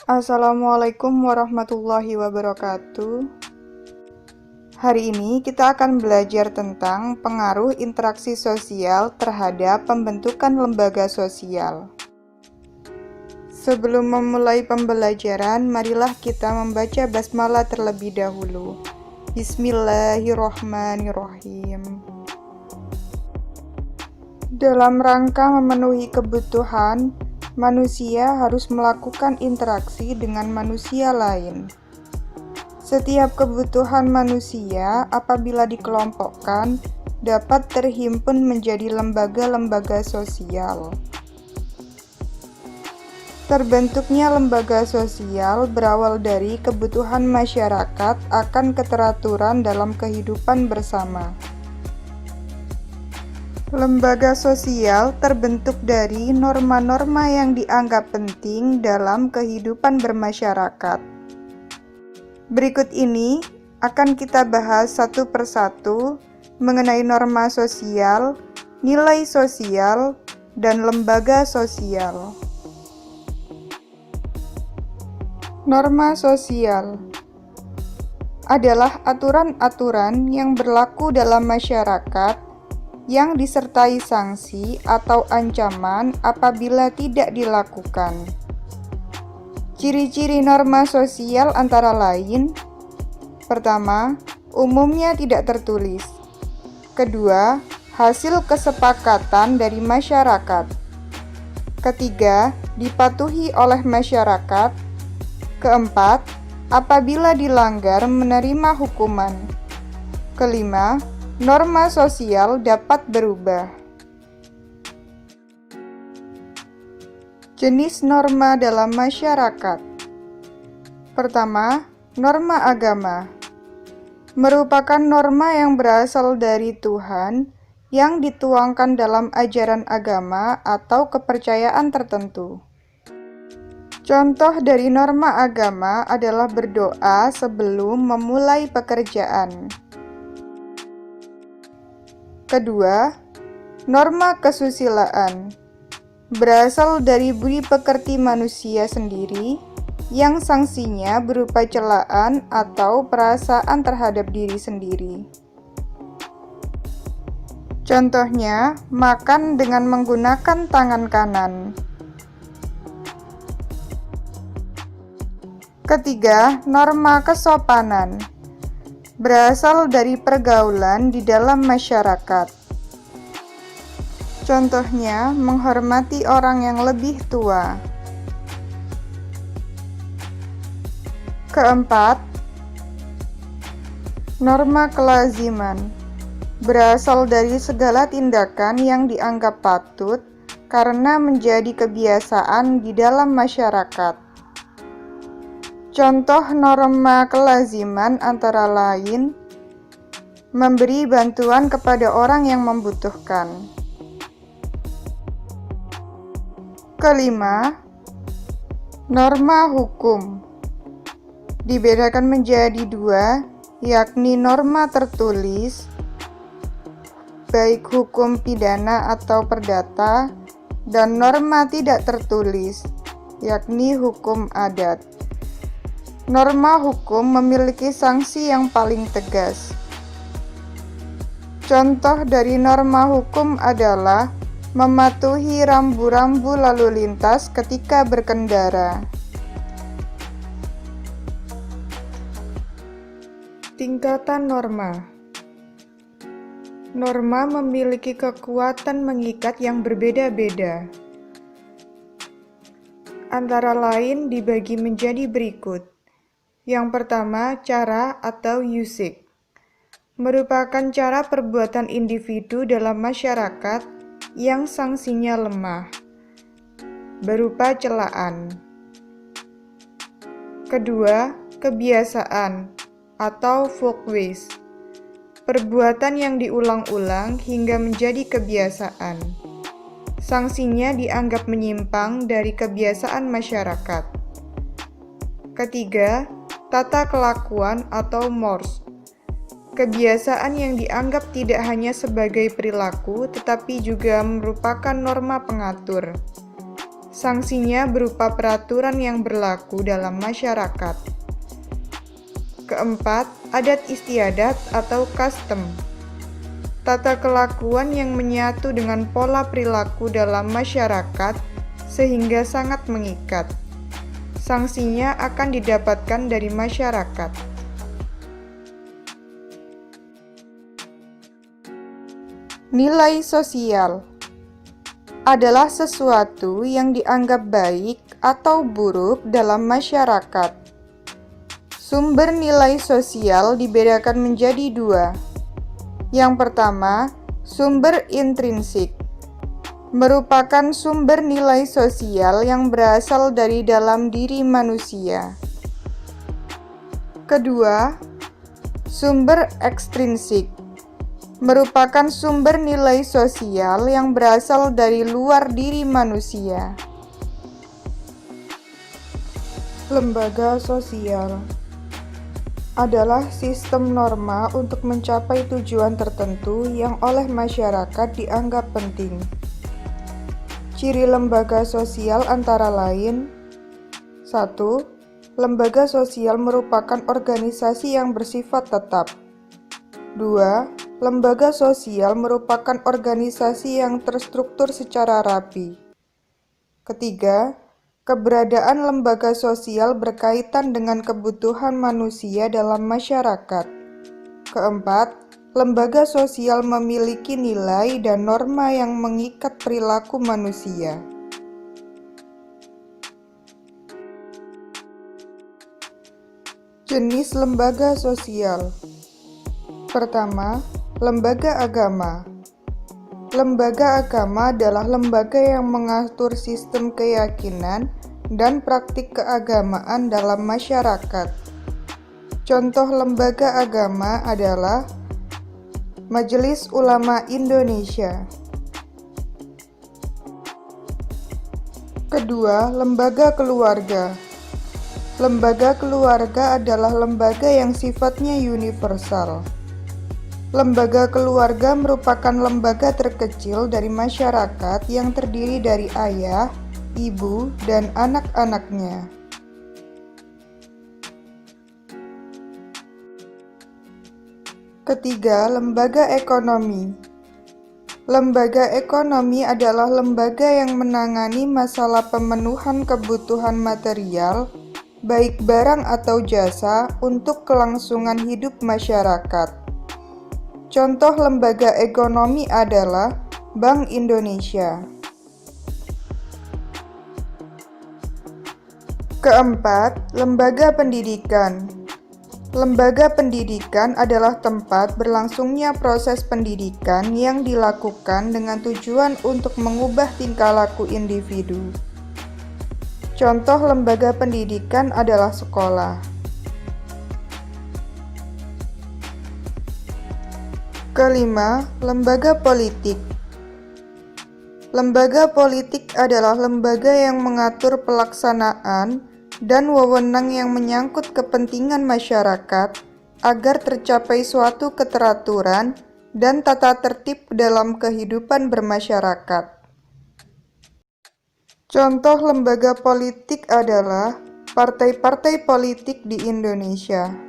Assalamualaikum warahmatullahi wabarakatuh. Hari ini kita akan belajar tentang pengaruh interaksi sosial terhadap pembentukan lembaga sosial. Sebelum memulai pembelajaran, marilah kita membaca basmalah terlebih dahulu. Bismillahirrahmanirrahim. Dalam rangka memenuhi kebutuhan, manusia harus melakukan interaksi dengan manusia lain. Setiap kebutuhan manusia, apabila dikelompokkan, dapat terhimpun menjadi lembaga-lembaga sosial. Terbentuknya lembaga sosial berawal dari kebutuhan masyarakat akan keteraturan dalam kehidupan bersama. Lembaga sosial terbentuk dari norma-norma yang dianggap penting dalam kehidupan bermasyarakat. Berikut ini akan kita bahas satu persatu mengenai norma sosial, nilai sosial, dan lembaga sosial. Norma sosial adalah aturan-aturan yang berlaku dalam masyarakat yang disertai sanksi atau ancaman apabila tidak dilakukan. Ciri-ciri norma sosial antara lain: pertama, umumnya tidak tertulis. Kedua, hasil kesepakatan dari masyarakat. Ketiga, dipatuhi oleh masyarakat. Keempat, apabila dilanggar menerima hukuman. Kelima, norma sosial dapat berubah. Jenis norma dalam masyarakat. Pertama, norma agama. Merupakan norma yang berasal dari Tuhan yang dituangkan dalam ajaran agama atau kepercayaan tertentu. Contoh dari norma agama adalah berdoa sebelum memulai pekerjaan. Kedua, norma kesusilaan berasal dari budi pekerti manusia sendiri yang sanksinya berupa celaan atau perasaan terhadap diri sendiri. Contohnya, makan dengan menggunakan tangan kanan. Ketiga, norma kesopanan berasal dari pergaulan di dalam masyarakat. Contohnya, menghormati orang yang lebih tua. Keempat, norma kelaziman berasal dari segala tindakan yang dianggap patut karena menjadi kebiasaan di dalam masyarakat. Contoh norma kelaziman antara lain: memberi bantuan kepada orang yang membutuhkan. Kelima, norma hukum dibedakan menjadi dua, yakni norma tertulis, baik hukum pidana atau perdata, dan norma tidak tertulis, yakni hukum adat. Norma hukum memiliki sanksi yang paling tegas. Contoh dari norma hukum adalah mematuhi rambu-rambu lalu lintas ketika berkendara. Tingkatan norma. Norma memiliki kekuatan mengikat yang berbeda-beda. Antara lain dibagi menjadi berikut. Yang pertama, cara atau usik. Merupakan cara perbuatan individu dalam masyarakat yang sanksinya lemah, berupa celaan. Kedua, kebiasaan atau folkways. Perbuatan yang diulang-ulang hingga menjadi kebiasaan. Sanksinya dianggap menyimpang dari kebiasaan masyarakat. Ketiga, tata kelakuan atau mores. Kebiasaan yang dianggap tidak hanya sebagai perilaku, tetapi juga merupakan norma pengatur. Sanksinya berupa peraturan yang berlaku dalam masyarakat. Keempat, adat istiadat atau custom. Tata kelakuan yang menyatu dengan pola perilaku dalam masyarakat sehingga sangat mengikat. Sanksinya akan didapatkan dari masyarakat. Nilai sosial adalah sesuatu yang dianggap baik atau buruk dalam masyarakat. Sumber nilai sosial dibedakan menjadi dua. Yang pertama, sumber intrinsik, merupakan sumber nilai sosial yang berasal dari dalam diri manusia. Kedua, sumber ekstrinsik, merupakan sumber nilai sosial yang berasal dari luar diri manusia. Lembaga sosial adalah sistem norma untuk mencapai tujuan tertentu yang oleh masyarakat dianggap penting. Ciri lembaga sosial antara lain: 1. Lembaga sosial merupakan organisasi yang bersifat tetap. 2. Lembaga sosial merupakan organisasi yang terstruktur secara rapi. Ketiga, keberadaan lembaga sosial berkaitan dengan kebutuhan manusia dalam masyarakat. Keempat, lembaga sosial memiliki nilai dan norma yang mengikat perilaku manusia. Jenis lembaga sosial. Pertama, lembaga agama. Lembaga agama adalah lembaga yang mengatur sistem keyakinan dan praktik keagamaan dalam masyarakat. Contoh lembaga agama adalah Majelis Ulama Indonesia. Kedua, lembaga keluarga. Lembaga keluarga adalah lembaga yang sifatnya universal. Lembaga keluarga merupakan lembaga terkecil dari masyarakat yang terdiri dari ayah, ibu, dan anak-anaknya. Ketiga, lembaga ekonomi. Lembaga ekonomi adalah lembaga yang menangani masalah pemenuhan kebutuhan material, baik barang atau jasa, untuk kelangsungan hidup masyarakat. Contoh lembaga ekonomi adalah Bank Indonesia. Keempat, lembaga pendidikan. Lembaga pendidikan adalah tempat berlangsungnya proses pendidikan yang dilakukan dengan tujuan untuk mengubah tingkah laku individu. Contoh lembaga pendidikan adalah sekolah. Kelima, lembaga politik. Lembaga politik adalah lembaga yang mengatur pelaksanaan dan wewenang yang menyangkut kepentingan masyarakat agar tercapai suatu keteraturan dan tata tertib dalam kehidupan bermasyarakat. Contoh lembaga politik adalah partai-partai politik di Indonesia.